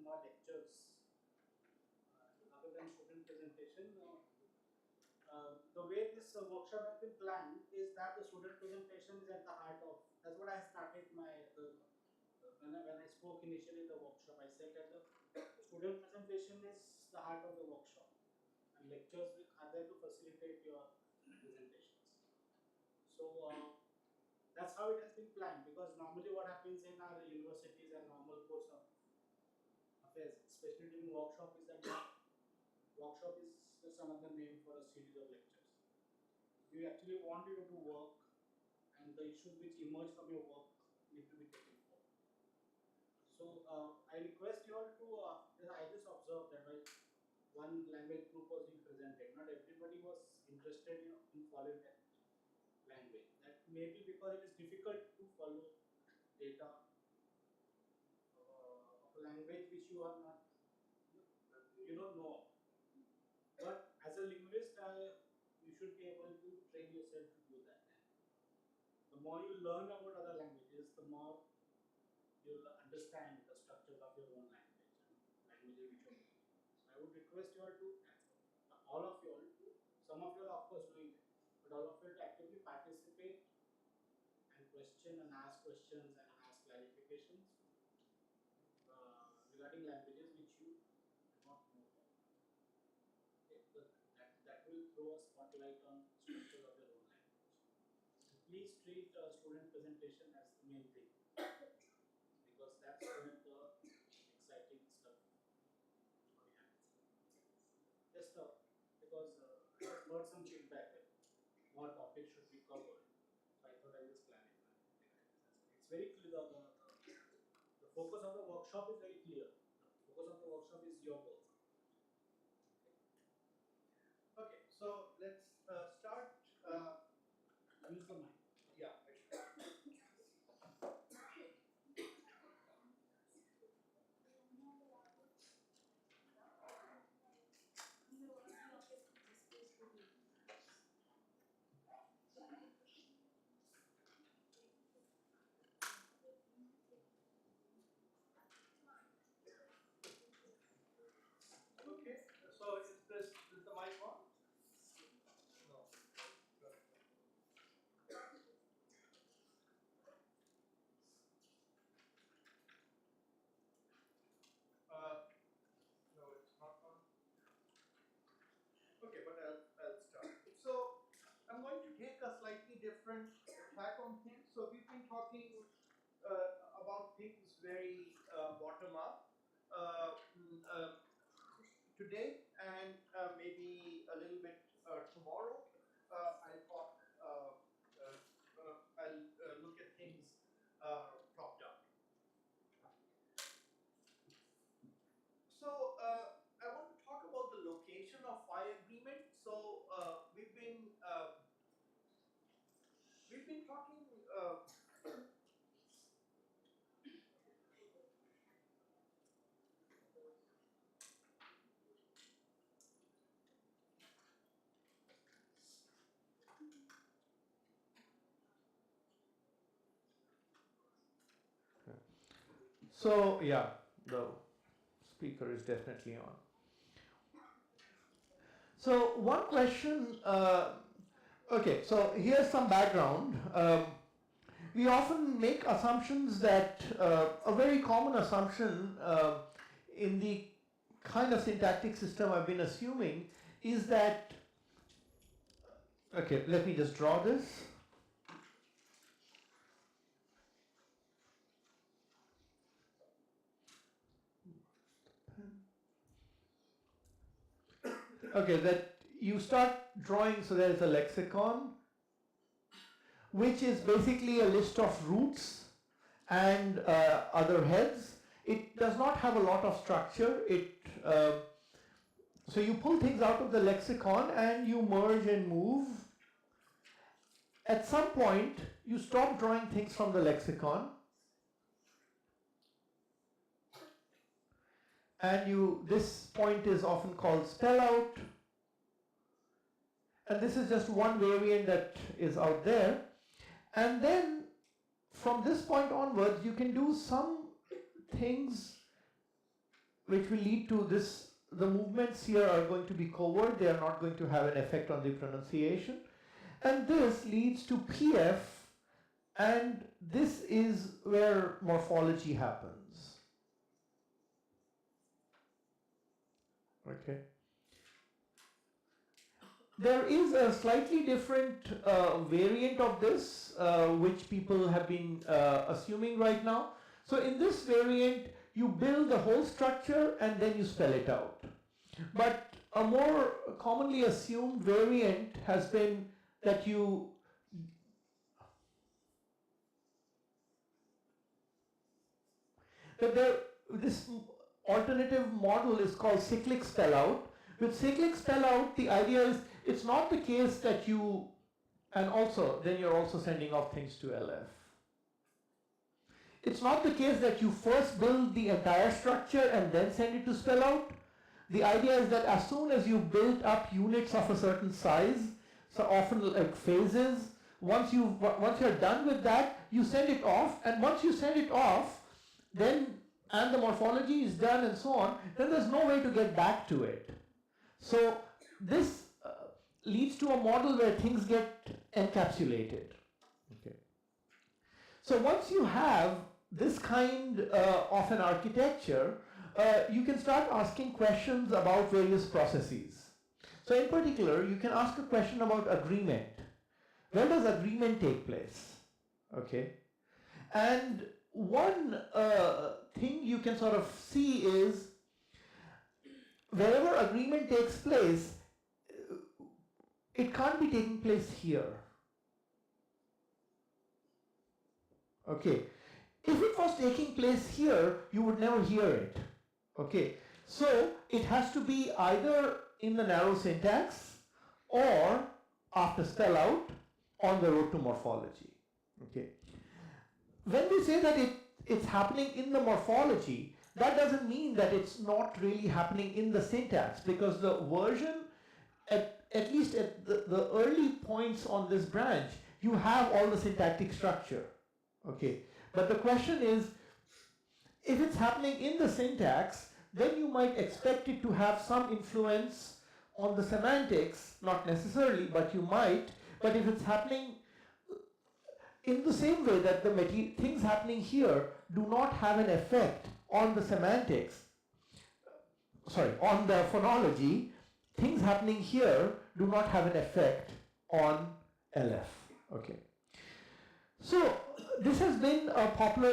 my lectures, other than student presentation. The way this workshop has been planned is that the student presentation is at the heart of. That's what I started my when I spoke initially in the workshop. I said that the student presentation is the heart of the workshop, and lectures are there to facilitate your presentations. So that's how it has been planned, because normally what happens in our universities and normal course of affairs, especially during workshop, is that workshop is just another name for a series of lectures. We actually want you to do work, and the issues which emerge from your work need to be taken forward. So I request you all to, I just observed that while one language group was being presented, not everybody was interested in following that language. That may be because it is difficult to follow data of a language which you are not, you don't know. But as a linguist, you should be able to train yourself to do that. The more you learn about other languages, the more you'll understand the structure of your own language and languages which you're using. So I would request you all to, all of you all to, some of you are of course doing it, but all of you to actively participate and question and ask questions and ask clarifications regarding languages which you do not know about. Okay, because that will throw a spotlight on structure of your own language. So please treat student presentation as the main thing, because that's where the exciting stuff happens. Just because I just heard some feedback that more topics should be covered, so I thought I just plan it. It's very clear. The focus of the workshop is very clear. The focus of the workshop is your work. Okay, so let's start. Use the mic. Yeah. Okay, so is the mic on? No. No, it's not on. Okay, but I'll start. So I'm going to take a slightly different tack on things. So we've been talking about things very bottom up today, and maybe a little bit tomorrow. I'll talk. I'll look at things top down. So I want to talk about the location of Phi agreement. So we've been talking. So yeah, the speaker is definitely on. So one question. Okay, so here's some background. We often make assumptions that a very common assumption in the kind of syntactic system I've been assuming is that, okay, let me just draw this. Okay, that you start drawing, so there is a lexicon, which is basically a list of roots and other heads. It does not have a lot of structure. So you pull things out of the lexicon and you merge and move. At some point, you stop drawing things from the lexicon, and this point is often called spell out. And this is just one variant that is out there. And then from this point onwards, you can do some things which will lead to this. The movements here are going to be covert, they are not going to have an effect on the pronunciation. And this leads to PF, and this is where morphology happens. Okay. There is a slightly different variant of this, which people have been assuming right now. So in this variant, you build the whole structure and then you spell it out. But a more commonly assumed variant has been that this alternative model is called cyclic spell out. With cyclic spell out, the idea is it's not the case that you, and also then you're also sending off things to LF. It's not the case that you first build the entire structure and then send it to spell out. The idea is that as soon as you build up units of a certain size, so often like phases, once you're done with that, you send it off, and once you send it off, then, and the morphology is done and so on, then there's no way to get back to it. So this leads to a model where things get encapsulated. Okay. So once you have this kind of an architecture, you can start asking questions about various processes. So in particular, you can ask a question about agreement. Where does agreement take place? Okay. And one thing you can sort of see is wherever agreement takes place, it can't be taking place here. Okay. If it was taking place here, you would never hear it. Okay. So it has to be either in the narrow syntax or after spell out on the road to morphology. Okay. When we say that it's happening in the morphology, that doesn't mean that it's not really happening in the syntax, because the version, at least at the early points on this branch, you have all the syntactic structure. Okay. But the question is, if it's happening in the syntax, then you might expect it to have some influence on the semantics, not necessarily, but you might. But if it's happening in the same way that the things happening here do not have an effect on the semantics, on the phonology, things happening here do not have an effect on LF. Okay. So this has been a popular,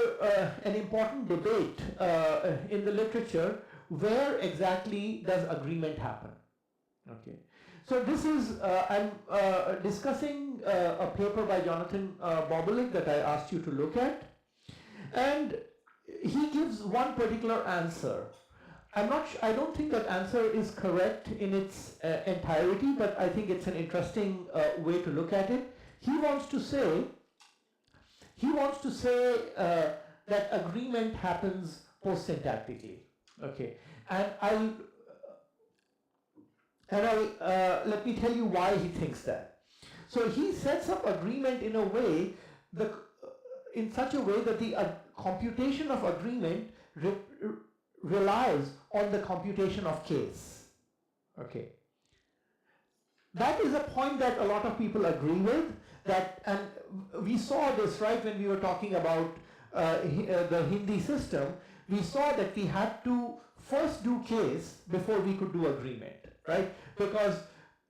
an important debate in the literature. Where exactly does agreement happen? Okay. So this is, I'm discussing a paper by Jonathan Bobolik that I asked you to look at, and he gives one particular answer. I don't think that answer is correct in its entirety, but I think it's an interesting way to look at it. He wants to say that agreement happens post-syntactically. Okay, and let me tell you why he thinks that. So he sets up agreement in a way, in such a way that the computation of agreement relies on the computation of case. Okay. That is a point that a lot of people agree with. And we saw this right when we were talking about the Hindi system. We saw that we had to first do case before we could do agreement, right? Because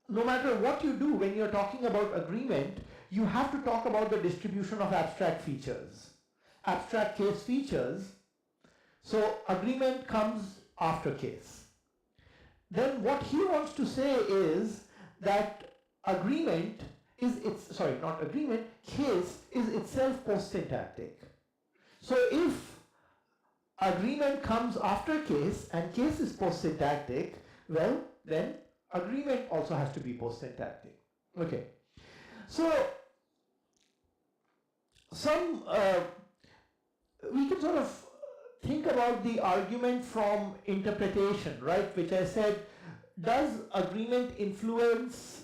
no matter what you do when you're talking about agreement, you have to talk about the distribution of abstract features, abstract case features. So agreement comes after case. Then what he wants to say is that agreement is case is itself post-syntactic. So if agreement comes after case and case is post-syntactic, well, then agreement also has to be post-syntactic. Okay. So we can sort of think about the argument from interpretation, right? Which I said, does agreement influence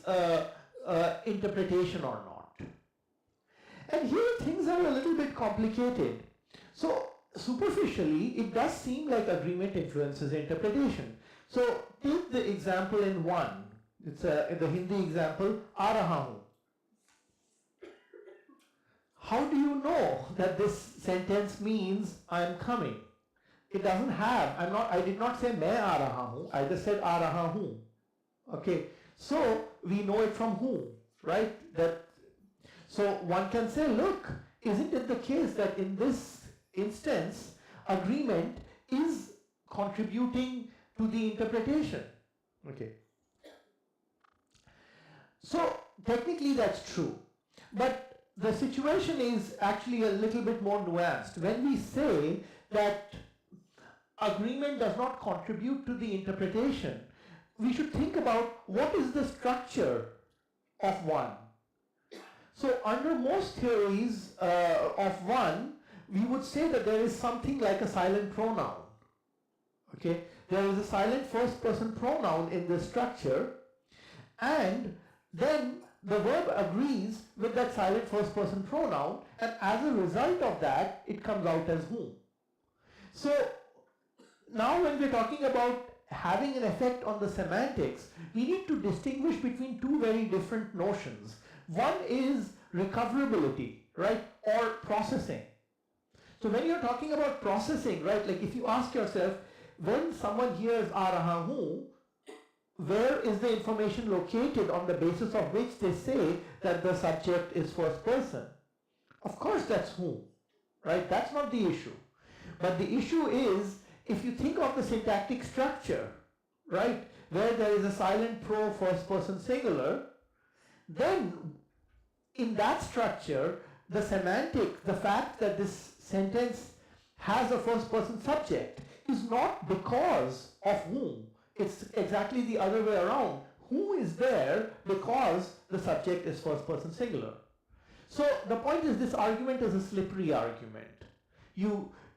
interpretation or not? And here things are a little bit complicated. So superficially, it does seem like agreement influences interpretation. So take the example in 1. It's in the Hindi example, aa raha hu. How do you know that this sentence means I am coming? It doesn't have, I did not say main aa raha hu, I just said aa raha hu. Okay, so we know it from whom, right? So one can say, look, isn't it the case that in this instance, agreement is contributing to the interpretation? Okay. So technically that's true, but the situation is actually a little bit more nuanced. When we say that agreement does not contribute to the interpretation, we should think about what is the structure of 1. So under most theories of 1, we would say that there is something like a silent pronoun. Okay, there is a silent first person pronoun in this structure, and then the verb agrees with that silent first person pronoun, and as a result of that, it comes out as whom. So now when we're talking about having an effect on the semantics, we need to distinguish between two very different notions. One is recoverability, right, or processing. So when you're talking about processing, right, like if you ask yourself, when someone hears aa raha hu, where is the information located on the basis of which they say that the subject is first person? Of course that's whom, right? That's not the issue. But the issue is, if you think of the syntactic structure, right, where there is a silent pro first person singular, then in that structure, the semantic, the fact that this sentence has a first person subject is not because of whom. It's exactly the other way around. Who is there because the subject is first person singular. So the point is, this argument is a slippery argument.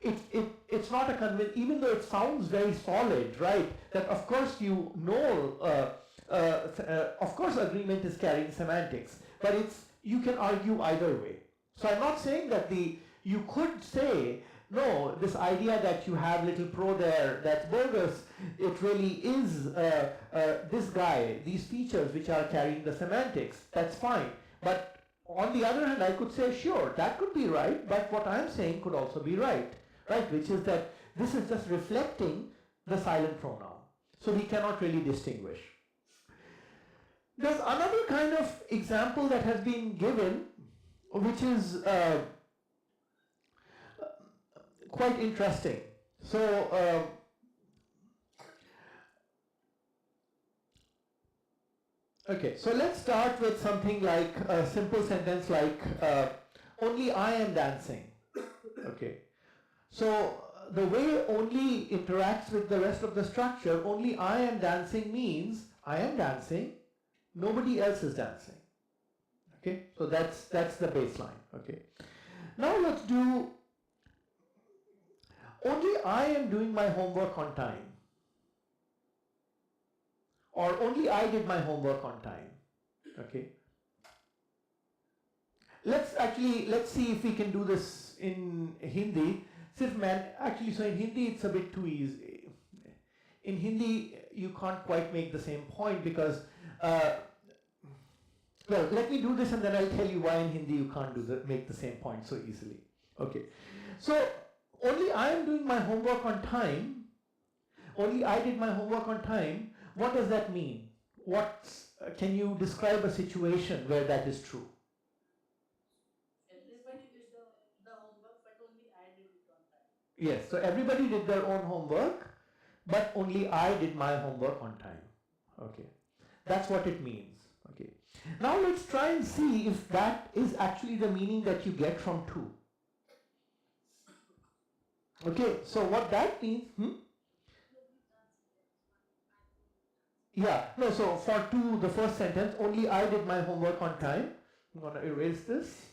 It's not a even though it sounds very solid, right? That of course you know, of course agreement is carrying semantics, but you can argue either way. So I'm not saying that you could say, no, this idea that you have little pro there, that's bogus, it really is this guy, these features which are carrying the semantics, that's fine. But on the other hand, I could say, sure, that could be right, but what I'm saying could also be right, which is that this is just reflecting the silent pronoun. So we cannot really distinguish. There's another kind of example that has been given, which is quite interesting. So okay, so let's start with something like a simple sentence like only I am dancing. Okay, so the way only interacts with the rest of the structure, only I am dancing means I am dancing, nobody else is dancing. Okay, so that's the baseline. Okay, now let's do only I am doing my homework on time, or only I did my homework on time. Okay, let's see if we can do this in Hindi. So in Hindi it's a bit too easy. In Hindi you can't quite make the same point because well, let me do this and then I'll tell you why in Hindi you can't make the same point so easily. Okay, so only I am doing my homework on time, only I did my homework on time. What does that mean? Can you describe a situation where that is true? Everybody did the homework, but only I did it on time. Yes, so everybody did their own homework, but only I did my homework on time. Okay, that's what it means. Okay, now let's try and see if that is actually the meaning that you get from to. Okay, so what that means, yeah, no, so for to, the first sentence, only I did my homework on time. I'm going to erase this.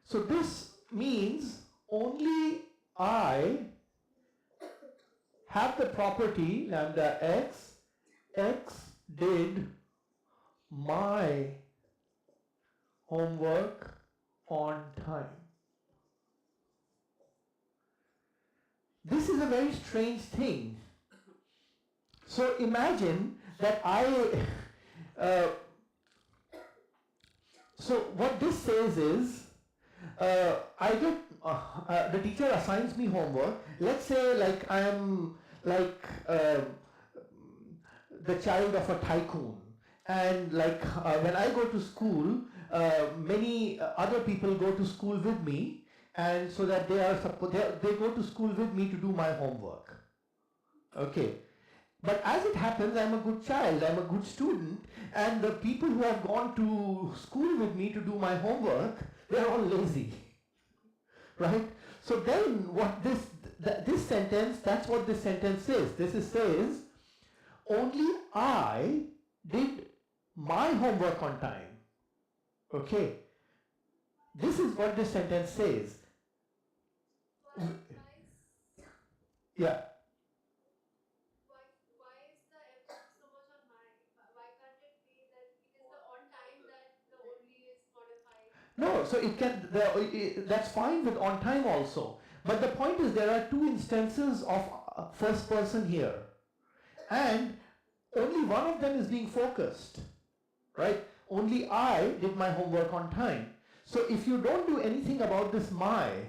So this means only I have the property lambda x did my homework on time. This is a very strange thing. So imagine that so what this says is, the teacher assigns me homework. Let's say like I am like the child of a tycoon, and like when I go to school, many other people go to school with me, and so that they go to school with me to do my homework. Okay. But as it happens, I'm a good child, I'm a good student, and the people who have gone to school with me to do my homework, they're all lazy, right? So then what this sentence, that's what this sentence says. Says, only I did my homework on time. Okay. This is what this sentence says. Yeah. No, so it can, that's fine with on time also. But the point is there are two instances of first person here. And only one of them is being focused, right? Only I did my homework on time. So if you don't do anything about this my,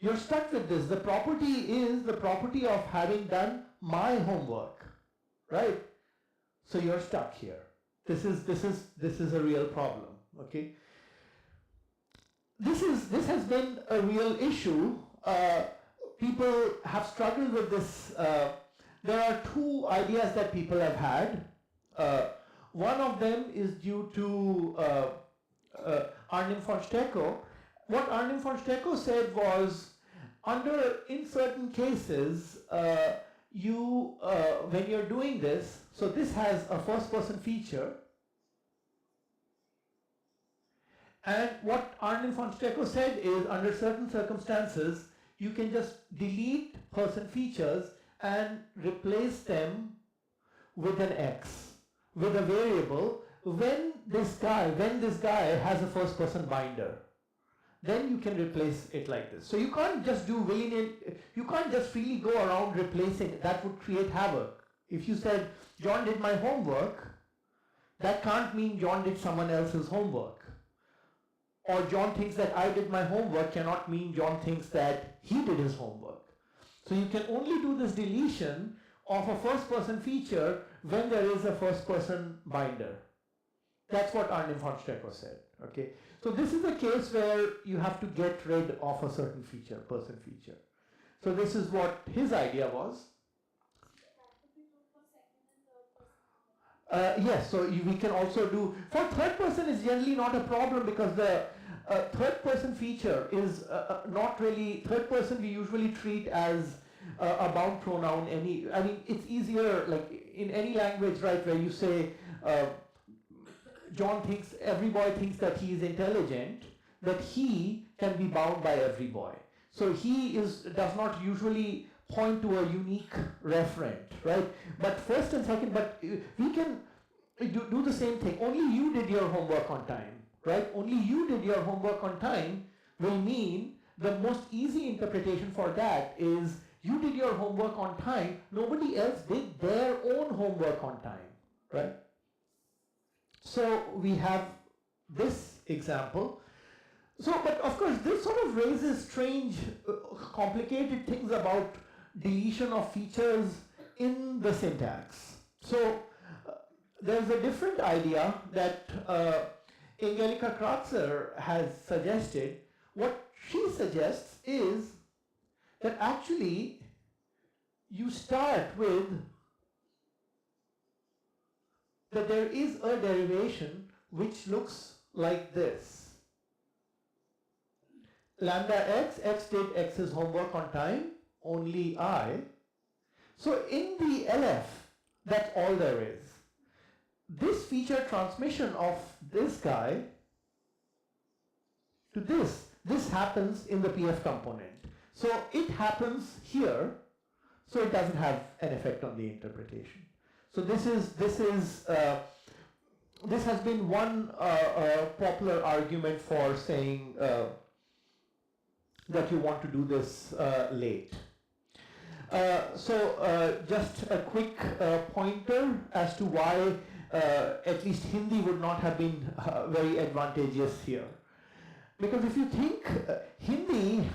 you're stuck with this. The property is the property of having done my homework, right? So you're stuck here. This is a real problem, okay? This has been a real issue. People have struggled with this. There are two ideas that people have had. One of them is due to Arnim von Stecko. What Arnim von Stecko said was, in certain cases, when you're doing this, so this has a first person feature. And what Arnim von Stecko said is, under certain circumstances, you can just delete person features and replace them with an X, with a variable, when this guy has a first person binder. Then you can replace it like this. So you can't just do you can't just freely go around replacing, that would create havoc. If you said, John did my homework, that can't mean John did someone else's homework. Or John thinks that I did my homework cannot mean John thinks that he did his homework. So you can only do this deletion of a first person feature when there is a first person binder. That's what Arnim von Stecko said. Okay. So this is a case where you have to get rid of a certain feature, person feature. So this is what his idea was. Yes, so we can also do, for third person is generally not a problem because the third person feature is not really, third person we usually treat as a bound pronoun. It's easier, like in any language, right, where you say, every boy thinks that he is intelligent, that he can be bound by every boy. So he does not usually point to a unique referent, right? But first and second, but we can do the same thing. Only you did your homework on time, right? Only you did your homework on time will mean the most easy interpretation for that is you did your homework on time, nobody else did their own homework on time, right? So we have this example. So, but of course, this sort of raises strange, complicated things about deletion of features in the syntax. So, there's a different idea that Angelika Kratzer has suggested. What she suggests is that actually you start with that there is a derivation which looks like this. Lambda x did x's homework on time, only I. So in the LF, that's all there is. This feature transmission of this guy to this happens in the PF component. So it happens here, so it doesn't have an effect on the interpretation. So this is this has been one popular argument for saying that you want to do this late. Just a quick pointer as to why at least Hindi would not have been very advantageous here. Because if you think Hindi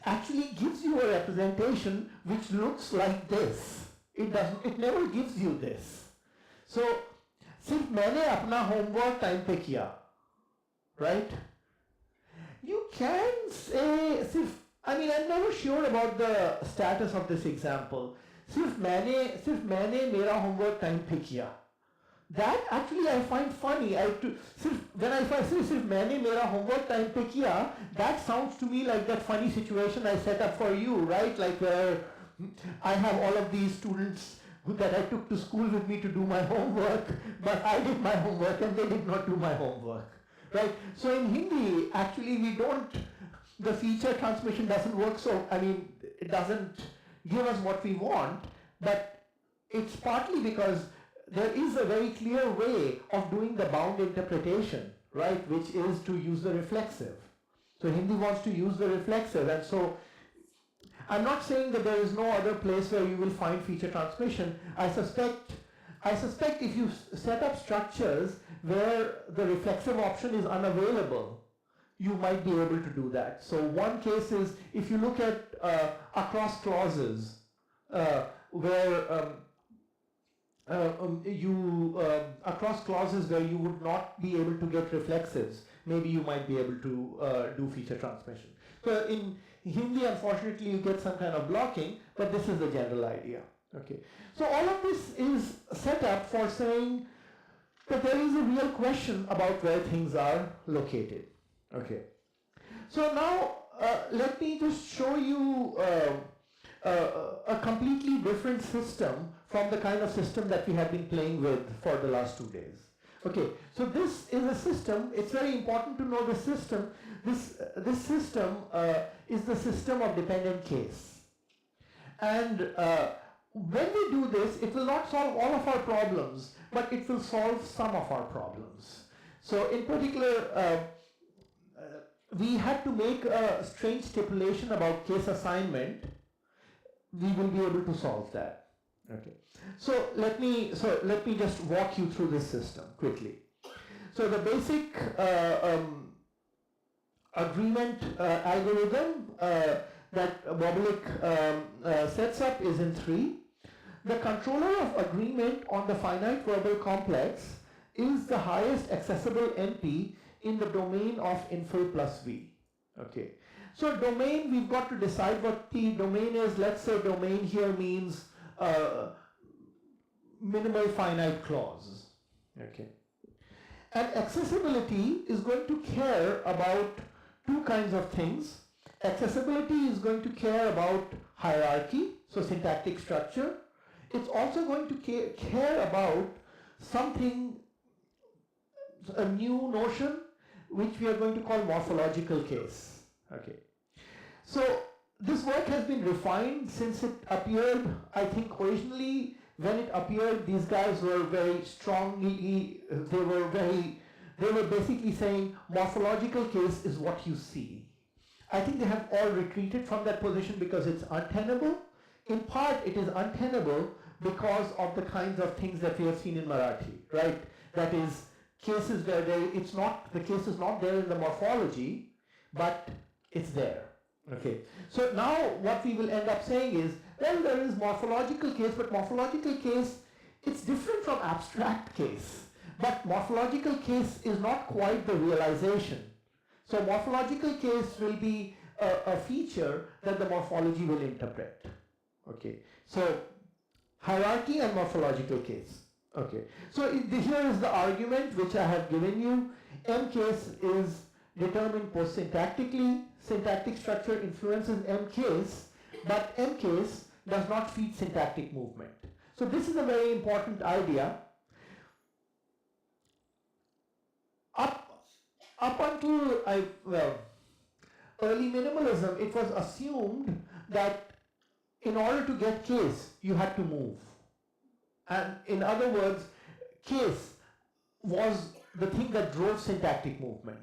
actually gives you a representation which looks like this. It never gives you this. So, सिर्फ मैंने अपना homework time पे किया, right? You can say, I'm never sure about the status of this example. सिर्फ मैंने मेरा homework time पे किया. That actually I find funny. When I say सिर्फ मैंने मेरा homework time पे किया, that sounds to me like that funny situation I set up for you, right? Like where I have all of these students that I took to school with me to do my homework, but I did my homework and they did not do my homework, right? So in Hindi, actually the feature transmission doesn't work so, it doesn't give us what we want, but it's partly because there is a very clear way of doing the bound interpretation, right, which is to use the reflexive. So Hindi wants to use the reflexive, and so I'm not saying that there is no other place where you will find feature transmission. I suspect if you set up structures where the reflexive option is unavailable, you might be able to do that. So one case is if you look at across clauses across clauses where you would not be able to get reflexives, maybe you might be able to do feature transmission. So in Hindi, unfortunately, you get some kind of blocking, but this is the general idea. Okay. So all of this is set up for saying that there is a real question about where things are located. Okay. So now let me just show you a completely different system from the kind of system that we have been playing with for the last 2 days. Okay, so this is a system. It's very important to know the system. This system is the system of dependent case. And when we do this, it will not solve all of our problems, but it will solve some of our problems. So in particular, we had to make a strange stipulation about case assignment. We will be able to solve that. Okay. So let me just walk you through this system quickly. So the basic agreement algorithm that Bobolick sets up is in 3. The controller of agreement on the finite verbal complex is the highest accessible NP in the domain of infill plus V. Okay. So domain, we've got to decide what the domain is. Let's say domain here means minimal finite clause. Okay. And accessibility is going to care about 2 kinds of things. Accessibility is going to care about hierarchy, so syntactic structure. It's also going to care about something, a new notion, which we are going to call morphological case. Okay. So this work has been refined since it appeared. I think originally when it appeared, these guys were very strongly, they were basically saying morphological case is what you see. I think they have all retreated from that position because it's untenable. In part, it is untenable because of the kinds of things that we have seen in Marathi, right? That is, cases where the case is not there in the morphology, but it's there. Okay. So now what we will end up saying is, well, there is morphological case, but morphological case, it's different from abstract case. But morphological case is not quite the realization. So morphological case will be a feature that the morphology will interpret. Okay. So hierarchy and morphological case. Okay. So here is the argument which I have given you. M case is determined post-syntactically. Syntactic structure influences M case, but M case does not feed syntactic movement. So this is a very important idea. Up until early minimalism, it was assumed that in order to get case, you had to move. And in other words, case, was the thing that drove syntactic movement.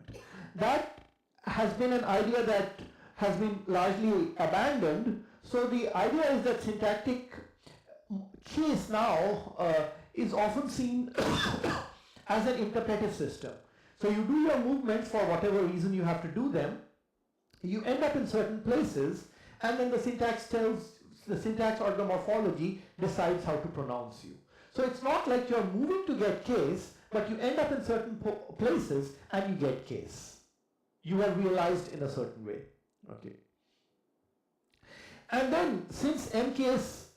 That has been an idea that has been largely abandoned. So the idea is that syntactic case now is often seen as an interpretive system. So you do your movements for whatever reason you have to do them, you end up in certain places, and then the syntax or the morphology decides how to pronounce you. So it's not like you're moving to get case, but you end up in certain places and you get case. You are realized in a certain way. Okay. And then, since M-case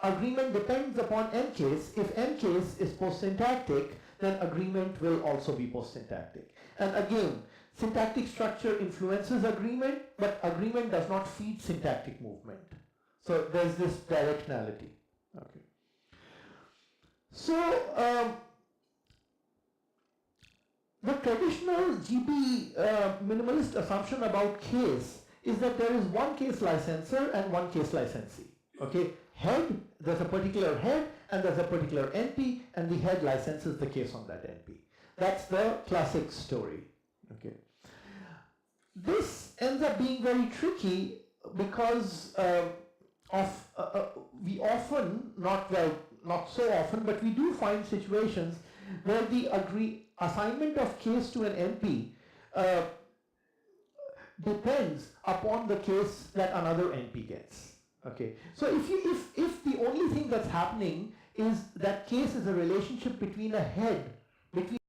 agreement depends upon M-case, if M-case is post-syntactic, then agreement will also be post-syntactic. And again, syntactic structure influences agreement, but agreement does not feed syntactic movement. So there's this directionality. Okay. So the traditional GB minimalist assumption about case is that there is one case licensor and one case licensee. Okay, head, there's a particular head and there's a particular NP, and the head licenses the case on that NP. That's the classic story. Okay. This ends up being very tricky because we often, not so often, but we do find situations where the assignment of case to an NP depends upon the case that another NP gets. Okay, so if the only thing that's happening is that case is a relationship between a head, between